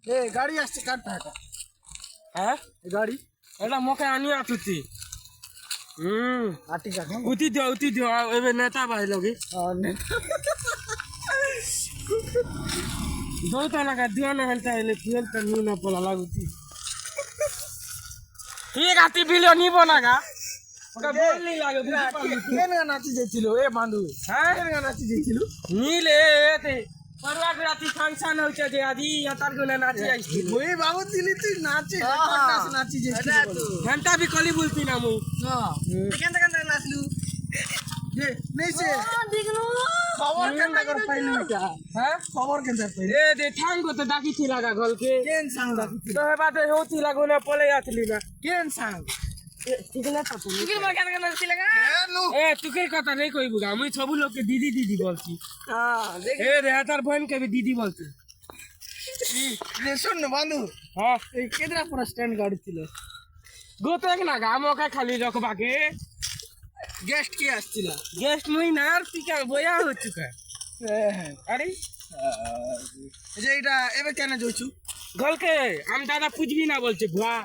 এ গাড়ি আসছে কাটটা এটা হ্যাঁ গাড়ি এটা মোকে আনিয়া তুতি আটি কাট উতি দিও এবে নেতা ভাই লগে দৌতা লাগা দিও না হেলতা এলে ফুয়েল তো নিউ না পলা লাগুতি ঠিক আতি বিলো নিব না গা ওটা বললি লাগে বুঝি পারলি কেন নাচি যাইছিল এ বান্ধু হ্যাঁ কেন নাচি যাইছিল নিলে এতে পরলা রাতি ফাংশন হইছে যে আদি তার গুনে নাচি আইছিল ওই বাবু দিলি তুই নাচে নাচি যাইছিল ঘন্টা বি কলি বলতি না মুই কেন কেন নাচলু যে নেইছে খবর কেন কর পাইলু এটা হ্যাঁ খবর কেন পাইলু এ দে ঠাঙ্গো তো ডাকিছি লাগা গলকে কেন সাং তো বাদে হউতি লাগুনে পলে আসলি না কেন সাং ঠিক না তো তুমি তুই মার কেন কেন নাচি লাগা নো এ তুকের কথা নেই কইবু গা আমি সব লোককে দিদি দিদি বলছি দেখ এ রে তার বোন কে দিদি বলছি রে শুন না বান্ধু হ্যাঁ এই কেদরা পুরো স্ট্যান্ড গাড়ি ছিল গোতেক না গা মোকে খালি রকবাকে গেস্ট কি আসছিল গেস্ট মুই না আর পিকা বয়া হচ্ছে কা হ্যাঁ আরে যে এটা এবে কেন যাইছু গলকে আম দাদা পুজবি না বলছে ভুয়া